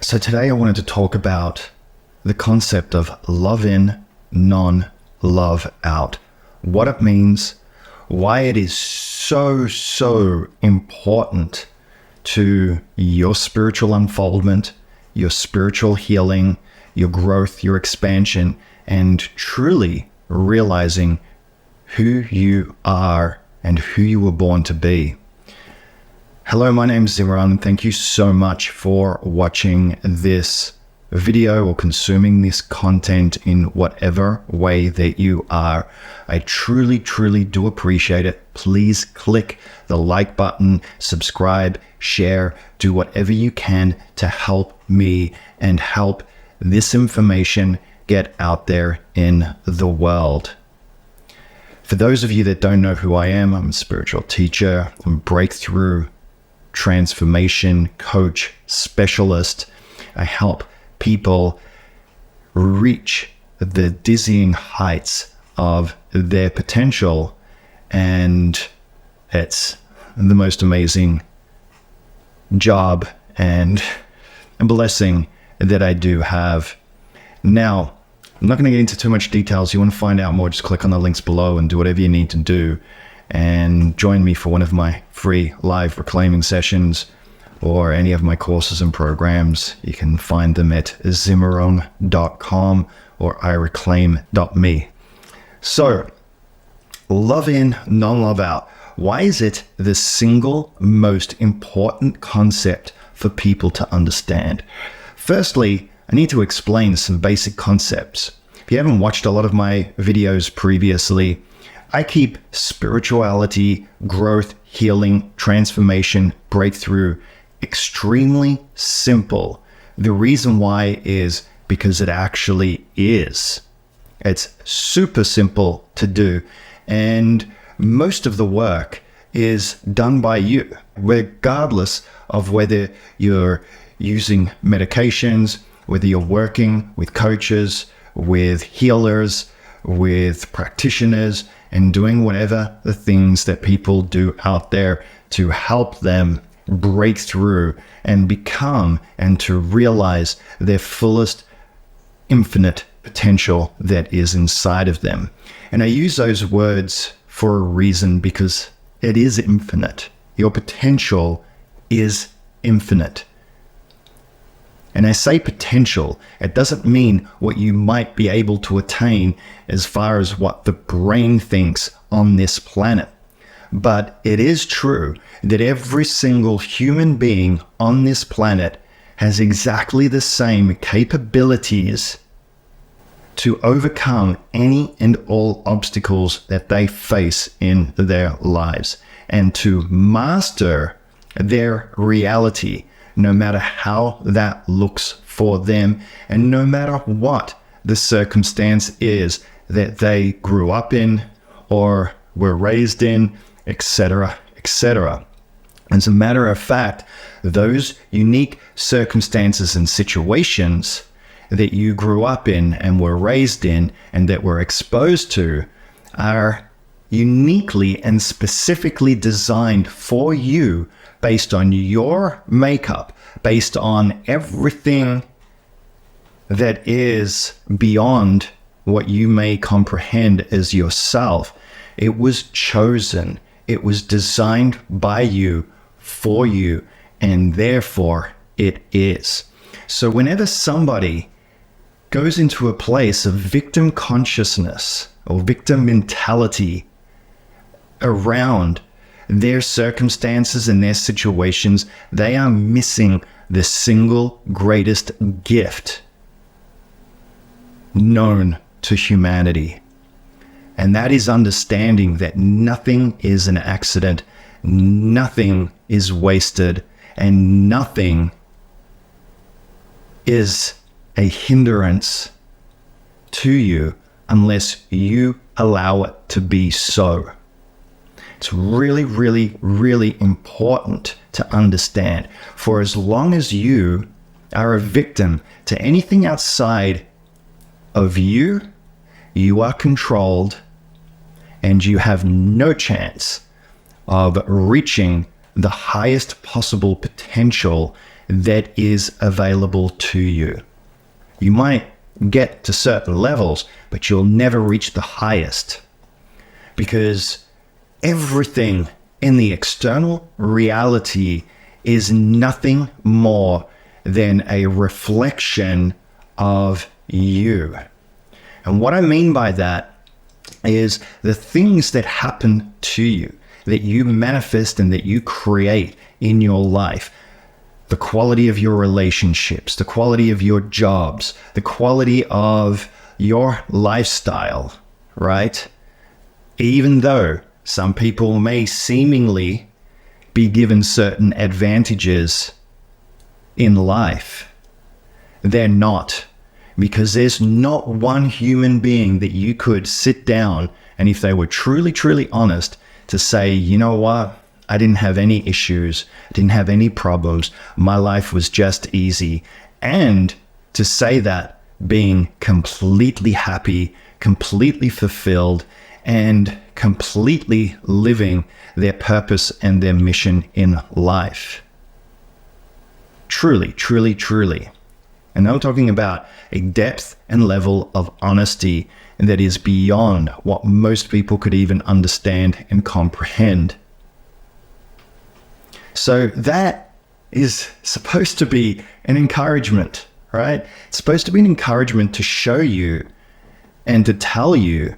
So today I wanted to talk about the concept of love in, non-love out. What it means, why it is so important to your spiritual unfoldment, your spiritual healing, your growth, your expansion, and truly realizing who you are and who you were born to be. Hello, my name is Zimran. Thank you so much for watching this video or consuming this content in whatever way that you are. I truly do appreciate it. Please click the like button, subscribe, share, do whatever you can to help me and help this information get out there in the world. For those of you that don't know who I am, I'm a spiritual teacher, I'm a breakthrough transformation coach specialist. I help people reach the dizzying heights of their potential, and it's the most amazing job and a blessing that I do have. Now, I'm not going to get into too much details. You want to find out more, just click on the links below and do whatever you need to do and join me for one of my free live reclaiming sessions or any of my courses and programs. You can find them at zimmerong.com or ireclaim.me. So, love in, non-love out. Why is it the single most important concept for people to understand? Firstly, I need to explain some basic concepts. If you haven't watched a lot of my videos previously, I keep spirituality, growth, healing, transformation, breakthrough extremely simple. The reason why is because it actually is. It's super simple to do, and most of the work is done by you, regardless of whether you're using medications, whether you're working with coaches, with healers, with practitioners, and doing whatever the things that people do out there to help them break through and become and to realize their fullest infinite potential that is inside of them. And I use those words for a reason, because it is infinite. Your potential is infinite. And I say potential, it doesn't mean what you might be able to attain as far as what the brain thinks on this planet. But it is true that every single human being on this planet has exactly the same capabilities to overcome any and all obstacles that they face in their lives and to master their reality, no matter how that looks for them, and no matter what the circumstance is that they grew up in or were raised in, etc., etc. As a matter of fact, those unique circumstances and situations that you grew up in and were raised in and that were exposed to are uniquely and specifically designed for you based on your makeup, based on everything that is beyond what you may comprehend as yourself. It was chosen, it was designed by you, for you, and therefore it is. So whenever somebody goes into a place of victim consciousness or victim mentality around their circumstances and their situations, they are missing the single greatest gift known to humanity. And that is understanding that nothing is an accident, nothing is wasted, and nothing is a hindrance to you unless you allow it to be so. It's really important to understand. For as long as you are a victim to anything outside of you, you are controlled and you have no chance of reaching the highest possible potential that is available to you. You might get to certain levels, but you'll never reach the highest, because everything in the external reality is nothing more than a reflection of you. And what I mean by that is the things that happen to you, that you manifest and that you create in your life, the quality of your relationships, the quality of your jobs, the quality of your lifestyle, right? Even though some people may seemingly be given certain advantages in life, they're not. Because there's not one human being that you could sit down and, if they were truly, truly honest, to say, you know what? I didn't have any issues. I didn't have any problems. My life was just easy. And to say that being completely happy, completely fulfilled, and completely living their purpose and their mission in life. Truly, truly, truly. And I'm talking about a depth and level of honesty that is beyond what most people could even understand and comprehend. So that is supposed to be an encouragement, right? It's supposed to be an encouragement to show you and to tell you,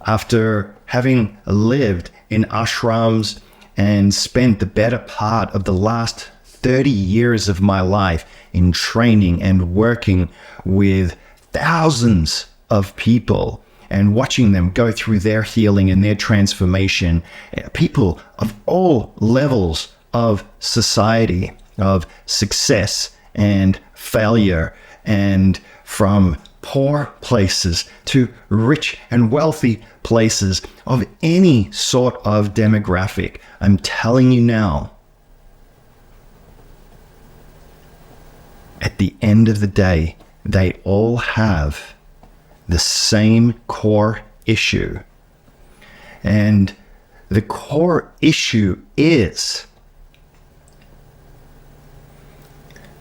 after having lived in ashrams and spent the better part of the last 30 years of my life in training and working with thousands of people and watching them go through their healing and their transformation, people of all levels of society, of success and failure, and from poor places to rich and wealthy places of any sort of demographic. I'm telling you now, at the end of the day, they all have the same core issue. And the core issue is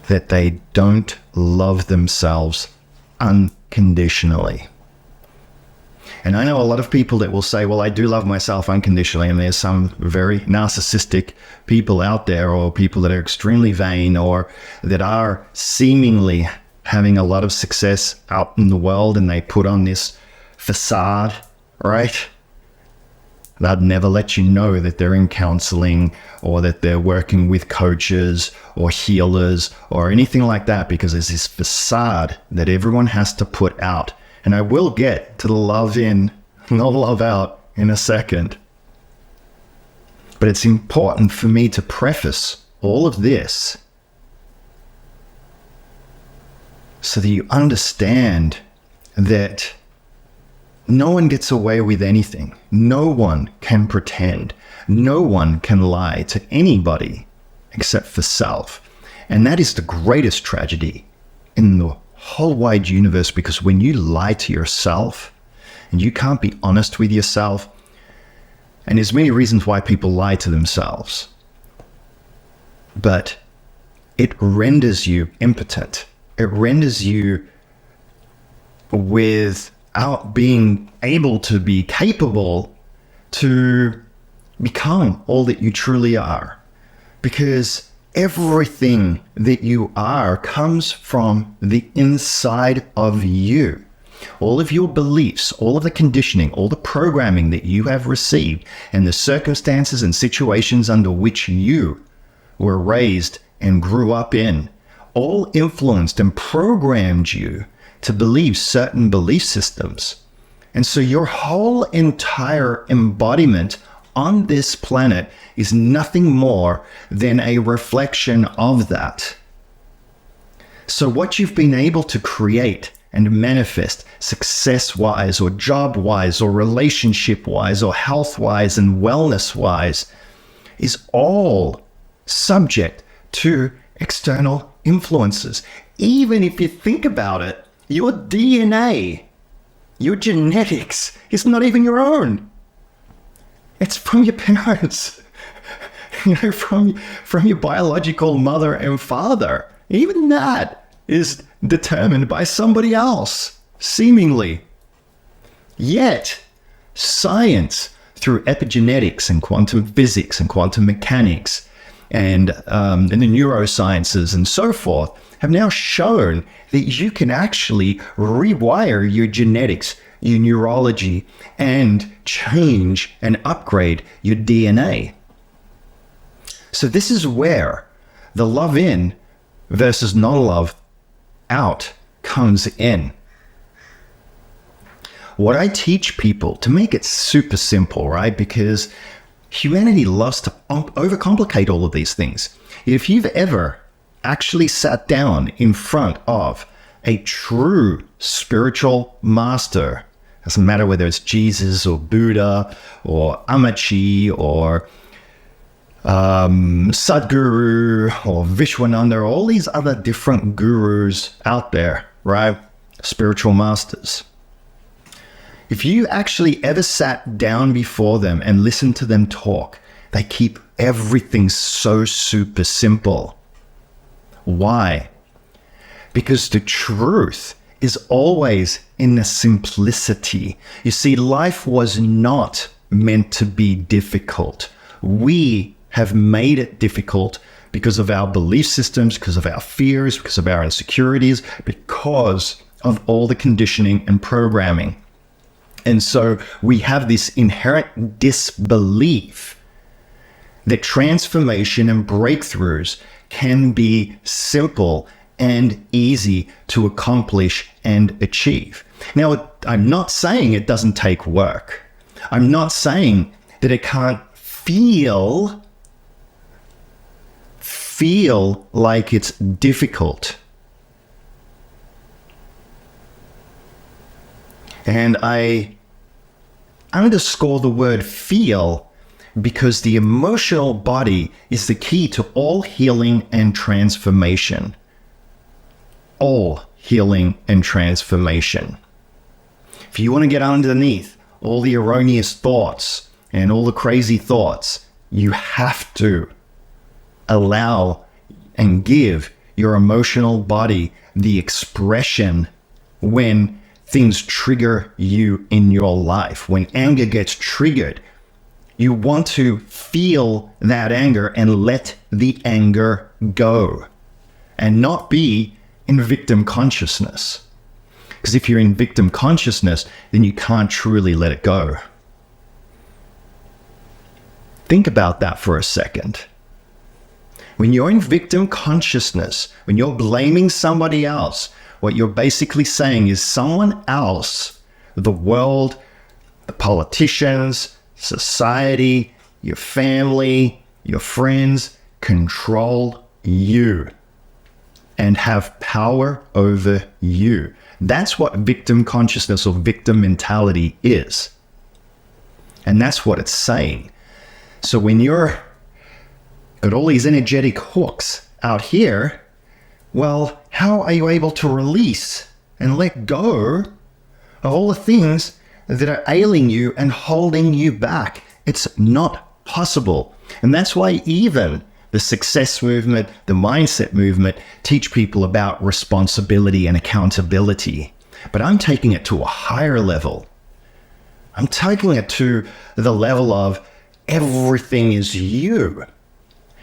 that they don't love themselves unconditionally. And I know a lot of people that will say, well, I do love myself unconditionally. And there's some very narcissistic people out there, or people that are extremely vain, or that are seemingly having a lot of success out in the world, and they put on this facade, right? They'd never let you know that they're in counseling, or that they're working with coaches or healers or anything like that, because there's this facade that everyone has to put out. And I will get to the love in, not love out, in a second. But it's important for me to preface all of this so that you understand that no one gets away with anything. No one can pretend. No one can lie to anybody except for self. And that is the greatest tragedy in the whole wide universe, because when you lie to yourself and you can't be honest with yourself, and there's many reasons why people lie to themselves, but it renders you impotent. It renders you without being able to be capable to become all that you truly are. Because everything that you are comes from the inside of you. All of your beliefs, all of the conditioning, all the programming that you have received, and the circumstances and situations under which you were raised and grew up in, all influenced and programmed you to believe certain belief systems. And so your whole entire embodiment on this planet is nothing more than a reflection of that. So what you've been able to create and manifest success-wise, or job-wise, or relationship-wise, or health-wise and wellness-wise is all subject to external influences. Even if you think about it, your DNA, your genetics is not even your own. It's from your parents. from your biological mother and father. Even that is determined by somebody else, seemingly. Yet, science, through epigenetics and quantum physics and quantum mechanics and the neurosciences and so forth, have now shown that you can actually rewire your genetics, your neurology, and change and upgrade your DNA. So this is where the love in versus non-love out comes in. What I teach people, to make it super simple, right? Because humanity loves to overcomplicate all of these things. If you've ever actually sat down in front of a true spiritual master, doesn't matter whether it's Jesus or Buddha or Amachi or Sadhguru or Vishwananda, all these other different gurus out there, right? Spiritual masters. If you actually ever sat down before them and listened to them talk, they keep everything so super simple. Why? Because the truth is always in the simplicity. You see, life was not meant to be difficult. We have made it difficult because of our belief systems, because of our fears, because of our insecurities, because of all the conditioning and programming. And so we have this inherent disbelief that transformation and breakthroughs can be simple and easy to accomplish and achieve. Now, I'm not saying it doesn't take work. I'm not saying that it can't feel like it's difficult. And I underscore the word feel because the emotional body is the key to all healing and transformation. All healing and transformation. If you want to get underneath all the erroneous thoughts and all the crazy thoughts, you have to allow and give your emotional body the expression when things trigger you in your life. When anger gets triggered, you want to feel that anger and let the anger go and not be in victim consciousness. Because if you're in victim consciousness, then you can't truly let it go. Think about that for a second. When you're in victim consciousness, when you're blaming somebody else, what you're basically saying is someone else, the world, the politicians, society, your family, your friends, control you and have power over you. That's what victim consciousness or victim mentality is. And that's what it's saying. So when you're got all these energetic hooks out here, well, how are you able to release and let go of all the things that are ailing you and holding you back? It's not possible. And that's why even the success movement, the mindset movement, teach people about responsibility and accountability. But I'm taking it to a higher level. I'm taking it to the level of everything is you.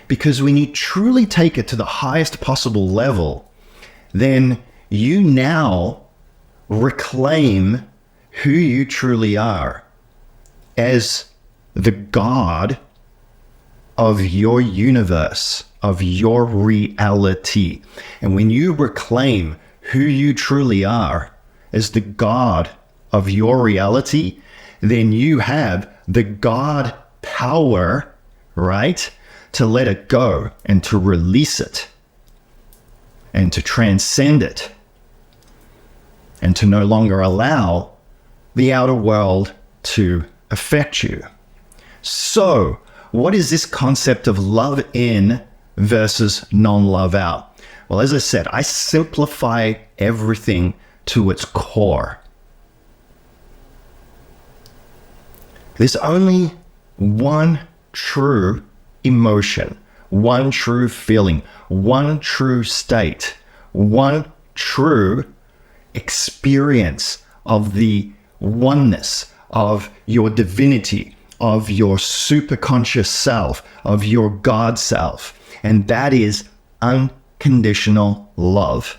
Because when you truly take it to the highest possible level, then you now reclaim who you truly are as the God of your universe, of your reality. And when you reclaim who you truly are as the God of your reality, then you have the God power, right, to let it go and to release it and to transcend it and to no longer allow the outer world to affect you. So, what is this concept of love in versus non-love out? Well, as I said, I simplify everything to its core. There's only one true emotion, one true feeling, one true state, one true experience of the oneness of your divinity, of your superconscious self, of your God self. And that is unconditional love.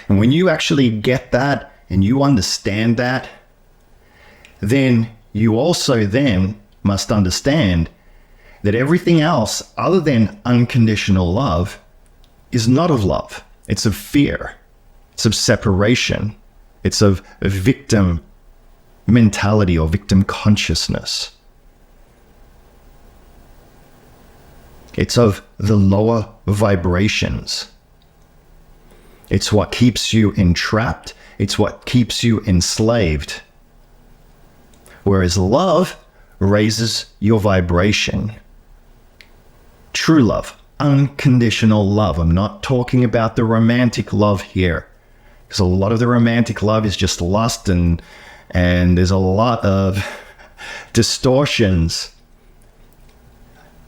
And when you actually get that and you understand that, then you also then must understand that everything else other than unconditional love is not of love. It's of fear. It's of separation. It's of a victim mentality or victim consciousness. It's of the lower vibrations. It's what keeps you entrapped. It's what keeps you enslaved. Whereas love raises your vibration. True love, unconditional love. I'm not talking about the romantic love here, because a lot of the romantic love is just lust, and there's a lot of distortions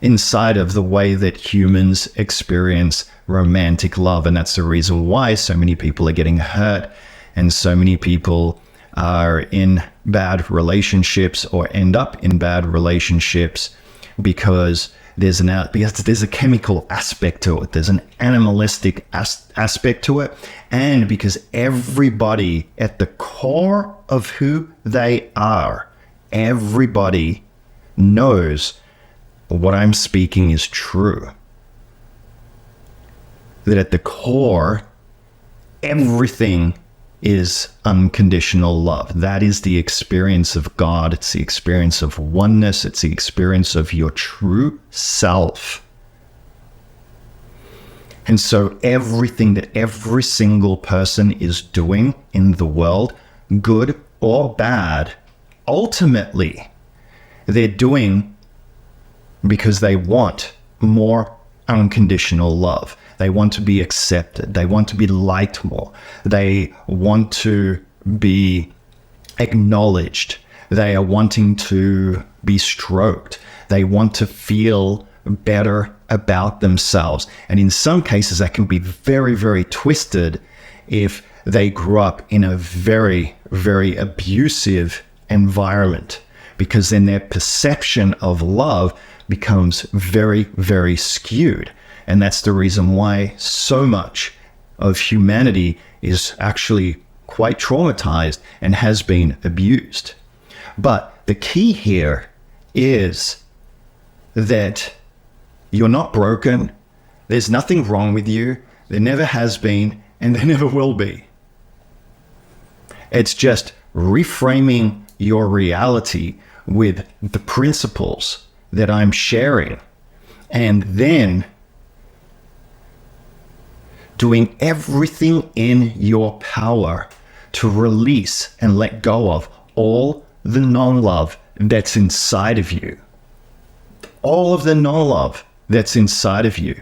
inside of the way that humans experience romantic love. And that's the reason why so many people are getting hurt and so many people are in bad relationships or end up in bad relationships, because there's a chemical aspect to it. There's an animalistic aspect to it. And because everybody at the core of who they are, everybody knows what I'm speaking is true. That at the core, everything is unconditional love. That is the experience of God. It's the experience of oneness. It's the experience of your true self. And so everything that every single person is doing in the world, good or bad, ultimately, they're doing because they want more unconditional love. They want to be accepted. They want to be liked more. They want to be acknowledged. They are wanting to be stroked. They want to feel better about themselves. And in some cases, that can be very, very twisted if they grew up in a very, very abusive environment, because then their perception of love becomes very, very skewed. And that's the reason why so much of humanity is actually quite traumatized and has been abused. But the key here is that you're not broken. There's nothing wrong with you. There never has been, and there never will be. It's just reframing your reality with the principles that I'm sharing, and then doing everything in your power to release and let go of all the non-love that's inside of you. All of the non-love that's inside of you.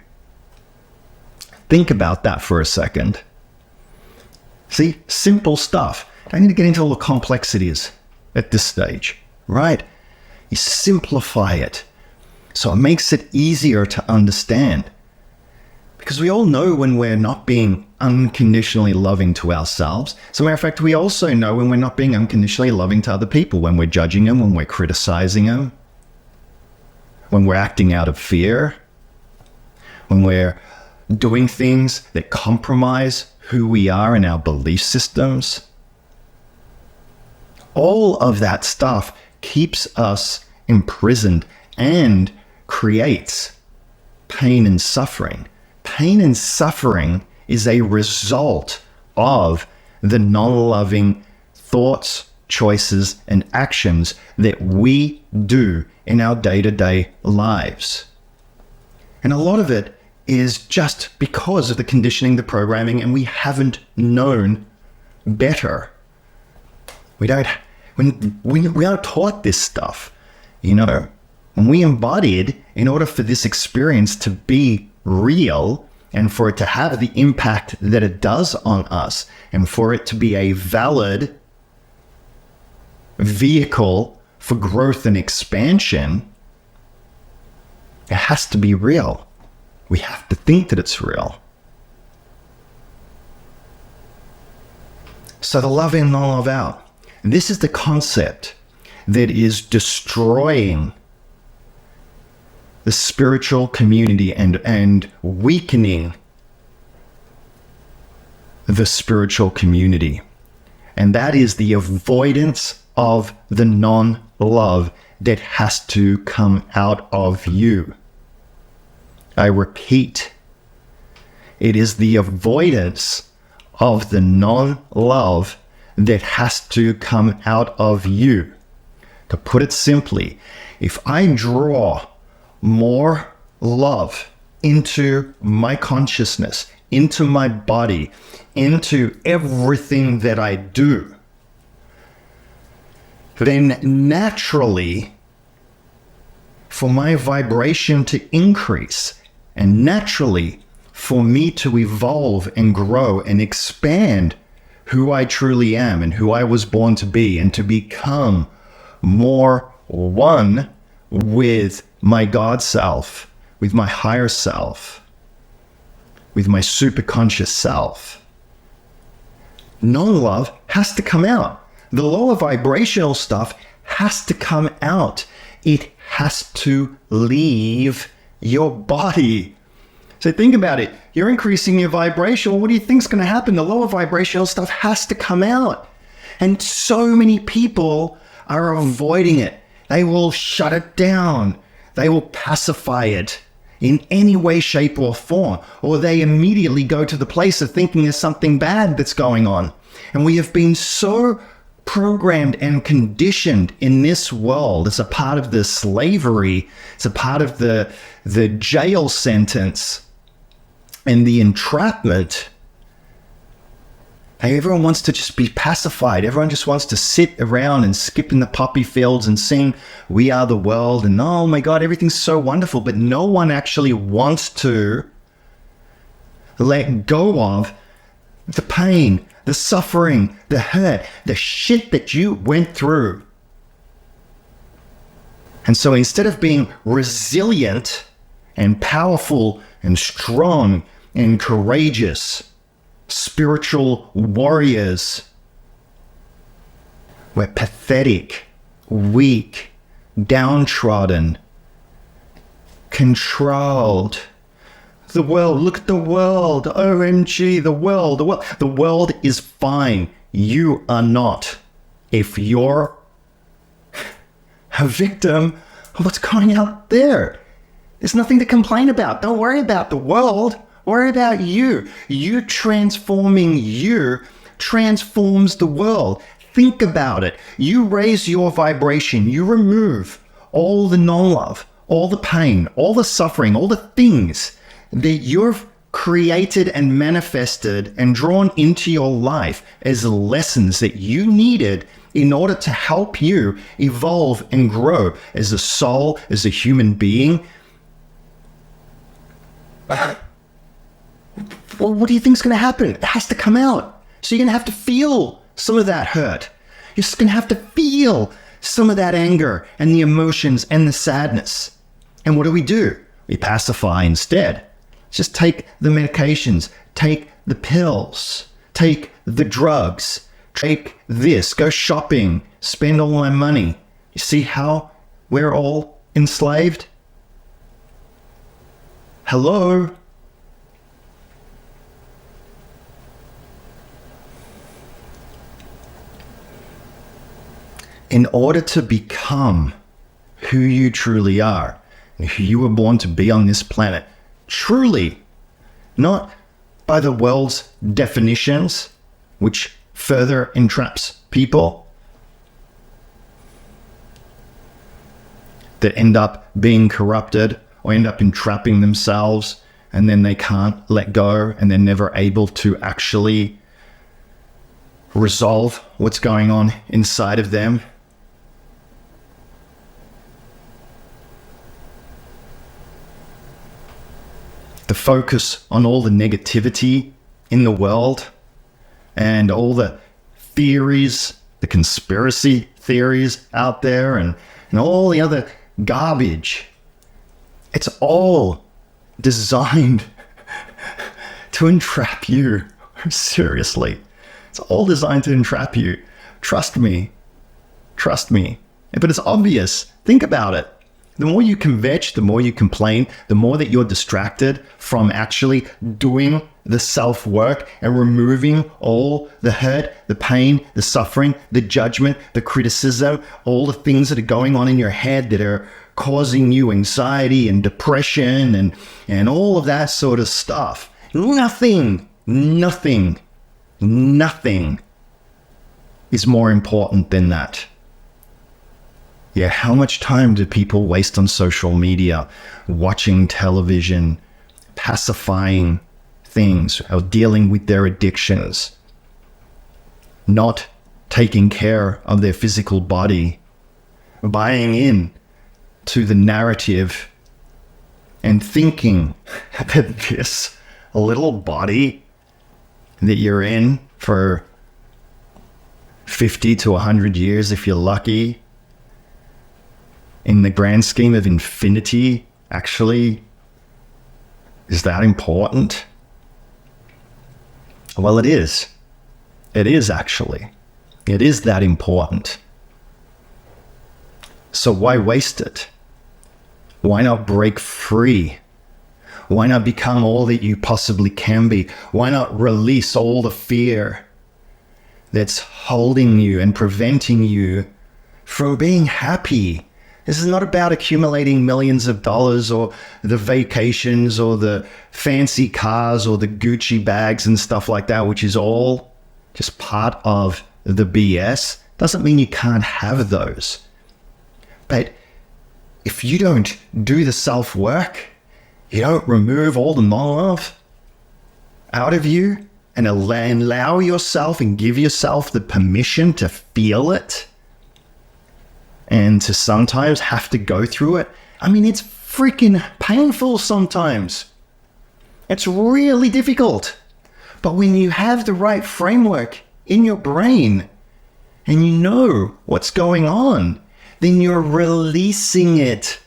Think about that for a second. See, simple stuff. Don't need to get into all the complexities at this stage, right? You simplify it so it makes it easier to understand. Because we all know when we're not being unconditionally loving to ourselves. As a matter of fact, we also know when we're not being unconditionally loving to other people, when we're judging them, when we're criticizing them, when we're acting out of fear, when we're doing things that compromise who we are and our belief systems. All of that stuff keeps us imprisoned and creates pain and suffering. Pain and suffering is a result of the non-loving thoughts, choices, and actions that we do in our day-to-day lives. And a lot of it is just because of the conditioning, the programming, and we haven't known better. We aren't taught this stuff, you know. When we embodied, in order for this experience to be real and for it to have the impact that it does on us and for it to be a valid vehicle for growth and expansion, It has to be real. We have to think that it's real. So the love in, non-love out. This is the concept that is destroying the spiritual community and weakening the spiritual community. And that is the avoidance of the non-love that has to come out of you. I repeat, it is the avoidance of the non-love that has to come out of you. To put it simply, if I draw more love into my consciousness, into my body, into everything that I do, then naturally, for my vibration to increase, and naturally, for me to evolve and grow and expand who I truly am and who I was born to be, and to become more one with my God self, with my higher self, with my superconscious self. Non-love has to come out. The lower vibrational stuff has to come out. It has to leave your body. So think about it. You're increasing your vibration. What do you think is going to happen? The lower vibrational stuff has to come out. And so many people are avoiding it. They will shut it down. They will pacify it in any way, shape, or form. Or they immediately go to the place of thinking there's something bad that's going on. And we have been so programmed and conditioned in this world. It's a part of the slavery. It's a part of the jail sentence and the entrapment. Hey, everyone wants to just be pacified. Everyone just wants to sit around and skip in the poppy fields and sing "We Are the World" and oh my God, everything's so wonderful. But no one actually wants to let go of the pain, the suffering, the hurt, the shit that you went through. And so instead of being resilient and powerful and strong and courageous, spiritual warriors, we're pathetic, weak, downtrodden, controlled. The world, look at the world, OMG, the world. The world is fine. You are not. If you're a victim of what's going out there, there's nothing to complain about. Don't worry about the world. Worry about you. You transforming you transforms the world. Think about it. You raise your vibration. You remove all the non-love, all the pain, all the suffering, all the things that you've created and manifested and drawn into your life as lessons that you needed in order to help you evolve and grow as a soul, as a human being. Well, what do you think is going to happen? It has to come out. So you're going to have to feel some of that hurt. You're just going to have to feel some of that anger and the emotions and the sadness. And what do? We pacify instead. Just take the medications, take the pills, take the drugs, take this, go shopping, spend all my money. You see how we're all enslaved? Hello? In order to become who you truly are, and who you were born to be on this planet, truly, not by the world's definitions, which further entraps people that end up being corrupted or end up entrapping themselves, and then they can't let go and they're never able to actually resolve what's going on inside of them. The focus on all the negativity in the world and all the theories, the conspiracy theories out there and all the other garbage It's all designed to entrap you. Seriously. It's all designed to entrap you. Trust me. Trust me. But it's obvious. Think about it. The more you kvetch, the more you complain, the more that you're distracted from actually doing the self-work and removing all the hurt, the pain, the suffering, the judgment, the criticism, all the things that are going on in your head that are causing you anxiety and depression and all of that sort of stuff. Nothing is more important than that. Yeah, how much time do people waste on social media, watching television, pacifying things, or dealing with their addictions, not taking care of their physical body, buying in to the narrative and thinking that this little body that you're in for 50 to 100 years, if you're lucky, in the grand scheme of infinity, actually, is that important? Well, it is. It is actually. It is that important. So why waste it? Why not break free? Why not become all that you possibly can be? Why not release all the fear that's holding you and preventing you from being happy? This is not about accumulating millions of dollars or the vacations or the fancy cars or the Gucci bags and stuff like that, which is all just part of the BS. Doesn't mean you can't have those. But if you don't do the self-work, you don't remove all the non-love out of you and allow yourself and give yourself the permission to feel it, and to sometimes have to go through it. I mean, it's freaking painful sometimes. It's really difficult. But when you have the right framework in your brain and you know what's going on, then you're releasing it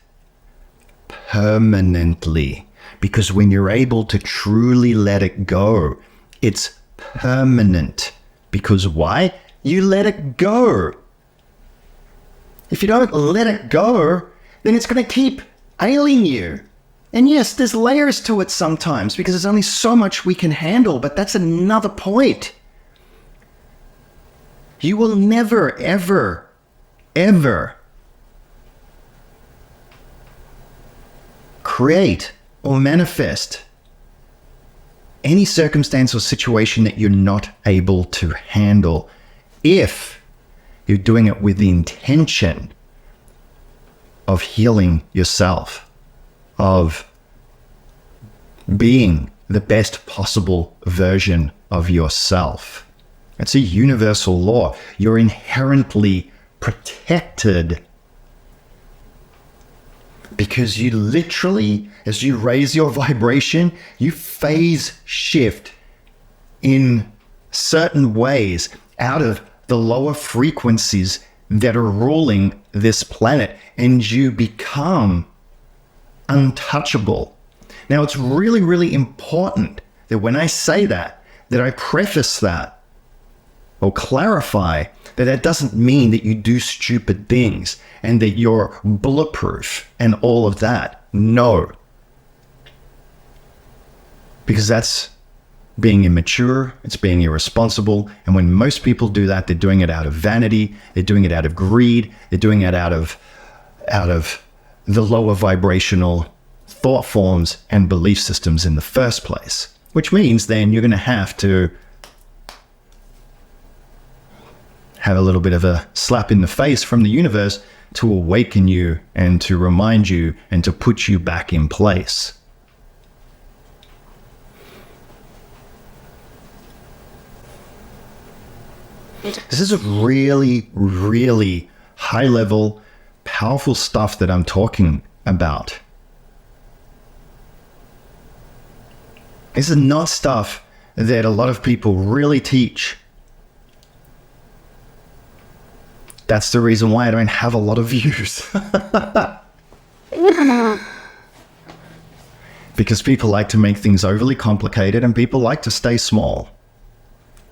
permanently. Because when you're able to truly let it go, it's permanent. Because why? You let it go. If you don't let it go, then it's going to keep ailing you. And yes, there's layers to it sometimes because there's only so much we can handle, but that's another point. You will never, ever, ever create or manifest any circumstance or situation that you're not able to handle if you're doing it with the intention of healing yourself, of being the best possible version of yourself. It's a universal law. You're inherently protected because you literally, as you raise your vibration, you phase shift in certain ways out of the lower frequencies that are ruling this planet, and you become untouchable. Now, it's really, really important that when I say that I preface that or clarify that that doesn't mean that you do stupid things and that you're bulletproof and all of that. No. Because that's being immature, it's being irresponsible. And when most people do that, they're doing it out of vanity, they're doing it out of greed, they're doing it out of the lower vibrational thought forms and belief systems in the first place. Which means then you're going to have a little bit of a slap in the face from the universe to awaken you and to remind you and to put you back in place. This is a really, really high level, powerful stuff that I'm talking about. This is not stuff that a lot of people really teach. That's the reason why I don't have a lot of views. because people like to make things overly complicated and people like to stay small.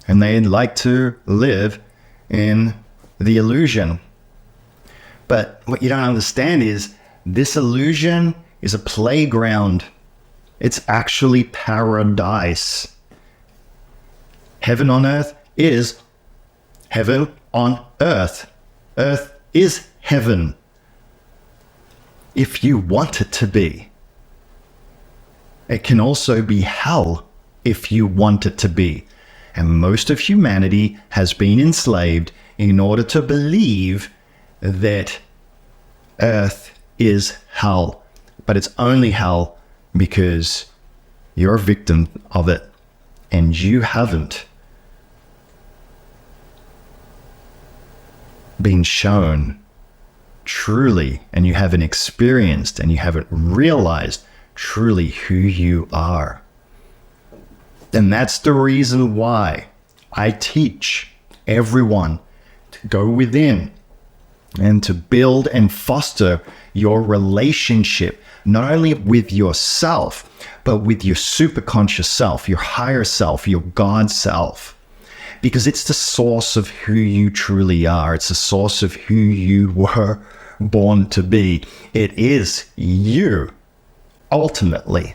And they like to live in the illusion. But what you don't understand is this illusion is a playground. It's actually paradise. Heaven on earth is heaven on earth. Earth is heaven, if you want it to be. It can also be hell if you want it to be. And most of humanity has been enslaved in order to believe that earth is hell. But it's only hell because you're a victim of it and you haven't been shown truly, and you haven't experienced and you haven't realized truly who you are. And that's the reason why I teach everyone to go within and to build and foster your relationship, not only with yourself, but with your superconscious self, your higher self, your God self. Because it's the source of who you truly are. It's the source of who you were born to be. It is you, ultimately.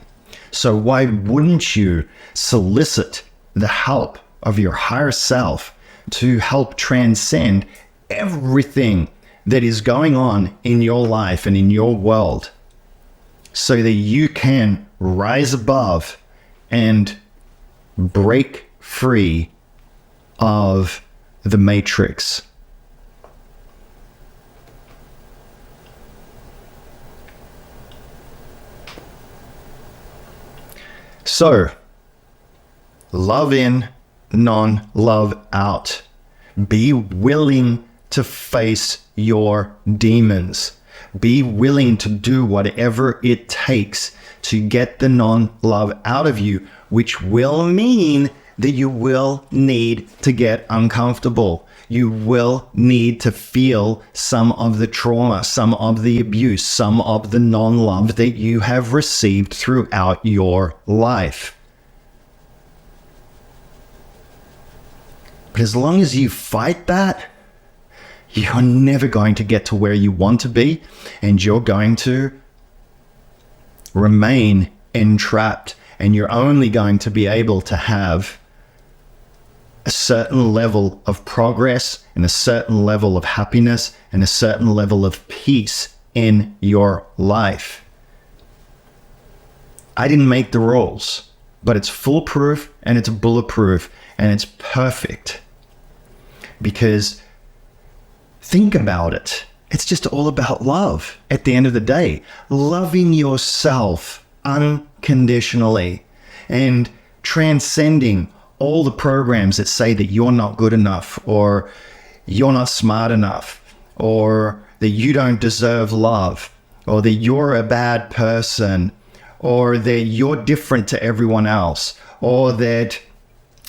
So why wouldn't you solicit the help of your higher self to help transcend everything that is going on in your life and in your world, so that you can rise above and break free of the matrix? So, love in, non-love out. Be willing to face your demons. Be willing to do whatever it takes to get the non-love out of you, which will mean that you will need to get uncomfortable. You will need to feel some of the trauma, some of the abuse, some of the non-love that you have received throughout your life. But as long as you fight that, you're never going to get to where you want to be, and you're going to remain entrapped, and you're only going to be able to have a certain level of progress and a certain level of happiness and a certain level of peace in your life. I didn't make the rules, but it's foolproof and it's bulletproof and it's perfect. Because think about it. It's just all about love at the end of the day. Loving yourself unconditionally and transcending all the programs that say that you're not good enough, or you're not smart enough, or that you don't deserve love, or that you're a bad person, or that you're different to everyone else, or that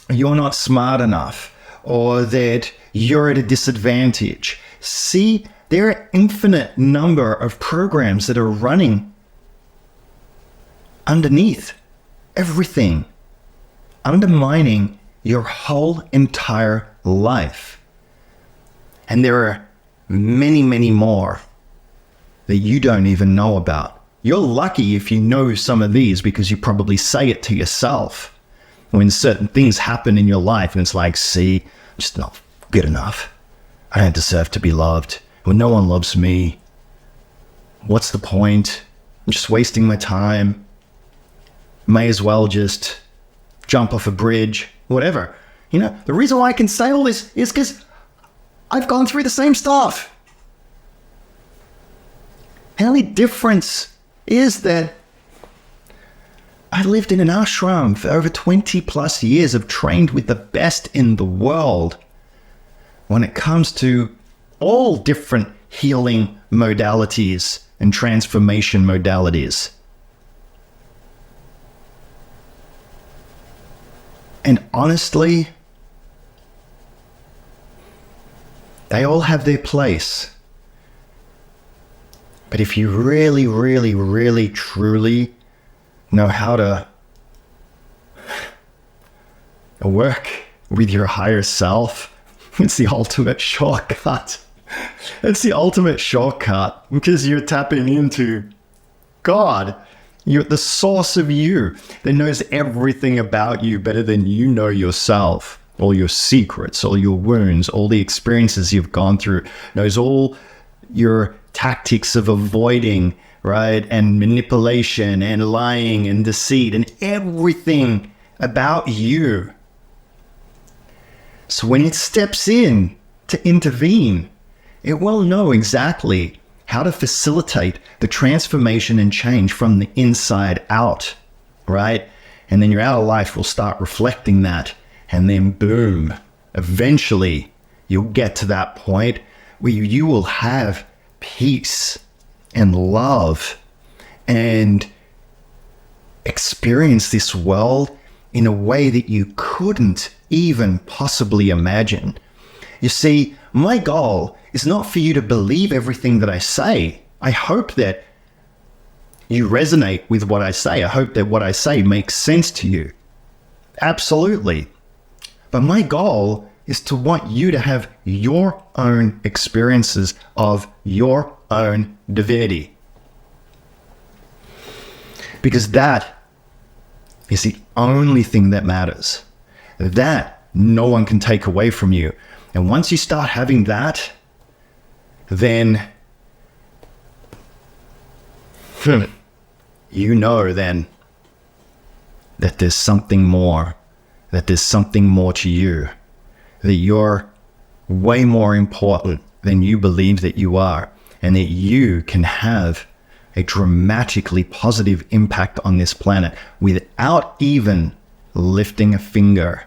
you're not smart enough, or that you're at a disadvantage. See, there are infinite number of programs that are running underneath everything, undermining your whole entire life. And there are many, many more that you don't even know about. You're lucky if you know some of these, because you probably say it to yourself when certain things happen in your life and it's like, see, I'm just not good enough. I don't deserve to be loved. Well, no one loves me. What's the point? I'm just wasting my time. May as well just jump off a bridge, whatever. You know, the reason why I can say all this is because I've gone through the same stuff. The only difference is that I lived in an ashram for over 20 plus years. I've trained with the best in the world when it comes to all different healing modalities and transformation modalities. And honestly, they all have their place. But if you really, really, really, truly know how to work with your higher self, it's the ultimate shortcut. It's the ultimate shortcut because you're tapping into God. You're the source of you that knows everything about you better than you know yourself. All your secrets, all your wounds, all the experiences you've gone through, knows all your tactics of avoiding, right? And manipulation and lying and deceit and everything about you. So when it steps in to intervene, it will know exactly how to facilitate the transformation and change from the inside out, right? And then your outer life will start reflecting that. And then boom, eventually you'll get to that point where you will have peace and love and experience this world in a way that you couldn't even possibly imagine. You see, my goal is not for you to believe everything that I say. I hope that you resonate with what I say. I hope that what I say makes sense to you. Absolutely. But my goal is to want you to have your own experiences of your own divinity. Because that is the only thing that matters. That no one can take away from you. And once you start having that, then you know then that there's something more, that there's something more to you, that you're way more important than you believe that you are, and that you can have a dramatically positive impact on this planet without even lifting a finger.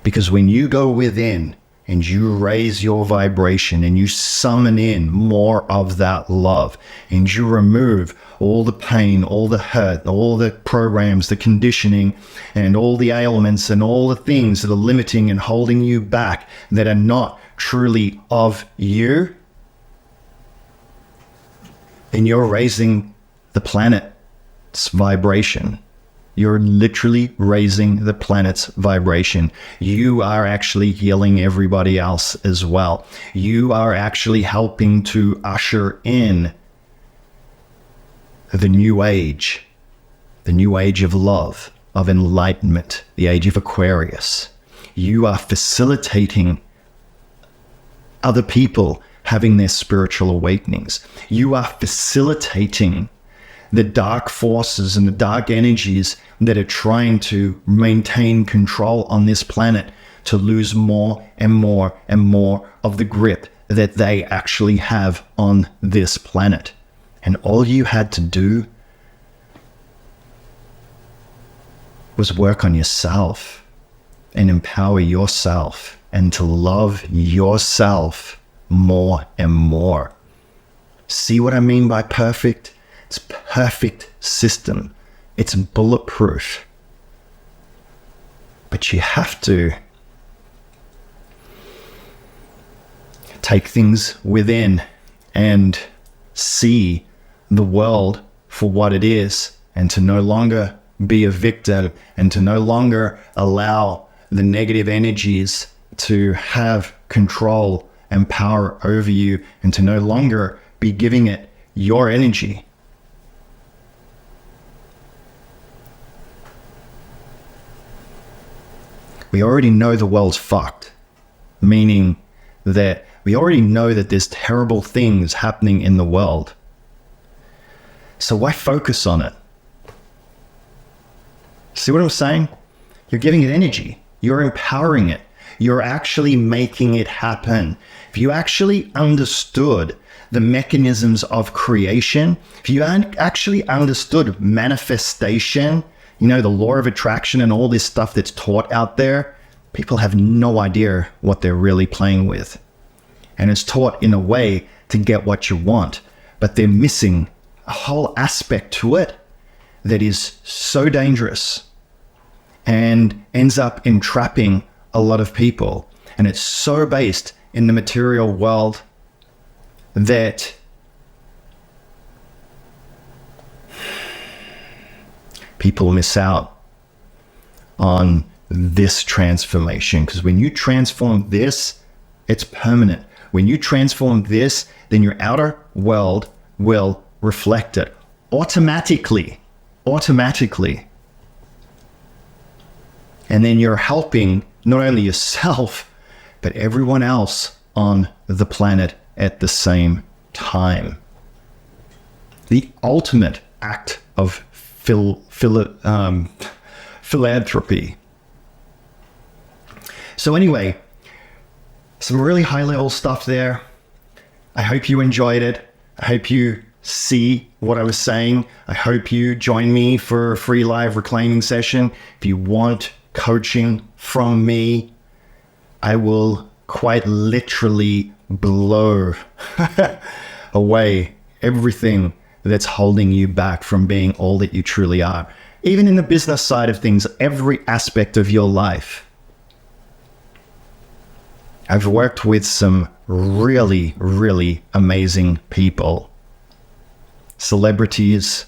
Because when you go within and you raise your vibration and you summon in more of that love and you remove all the pain, all the hurt, all the programs, the conditioning, and all the ailments and all the things that are limiting and holding you back that are not truly of you, then you're raising the planet's vibration. You're literally raising the planet's vibration. You are actually healing everybody else as well. You are actually helping to usher in the new age of love, of enlightenment, the age of Aquarius. You are facilitating other people having their spiritual awakenings. You are facilitating the dark forces and the dark energies that are trying to maintain control on this planet to lose more and more and more of the grip that they actually have on this planet. And all you had to do was work on yourself and empower yourself and to love yourself more and more. See what I mean by perfect? It's perfect system. It's bulletproof. But you have to take things within and see the world for what it is, and to no longer be a victim, and to no longer allow the negative energies to have control and power over you, and to no longer be giving it your energy. We already know the world's fucked, meaning that we already know that there's terrible things happening in the world. So why focus on it? See what I'm saying? You're giving it energy. You're empowering it. You're actually making it happen. If you actually understood the mechanisms of creation, if you actually understood manifestation, you know, the law of attraction and all this stuff that's taught out there, people have no idea what they're really playing with. And it's taught in a way to get what you want, but they're missing a whole aspect to it that is so dangerous and ends up entrapping a lot of people. And it's so based in the material world that people miss out on this transformation, because when you transform this, it's permanent. When you transform this, then your outer world will reflect it automatically. And then you're helping not only yourself, but everyone else on the planet at the same time. The ultimate act of philanthropy. So anyway, some really high level stuff there. I hope you enjoyed it. I hope you see what I was saying. I hope you join me for a free live reclaiming session. If you want coaching from me, I will quite literally blow away everything that's holding you back from being all that you truly are. Even in the business side of things, every aspect of your life. I've worked with some really, really amazing people. Celebrities,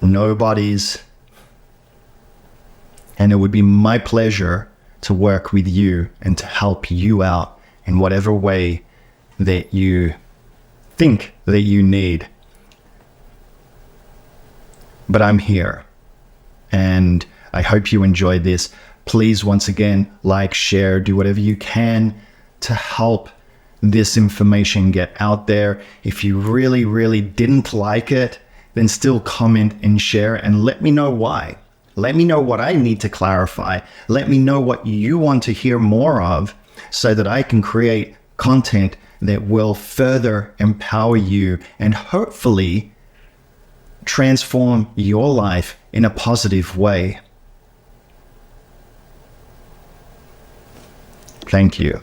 nobodies. And it would be my pleasure to work with you and to help you out in whatever way that you think that you need. But I'm here, and I hope you enjoyed this. Please, once again, like, share, do whatever you can to help this information get out there. If you really, really didn't like it, then still comment and share and let me know why. Let me know what I need to clarify. Let me know what you want to hear more of so that I can create content that will further empower you and hopefully transform your life in a positive way. Thank you.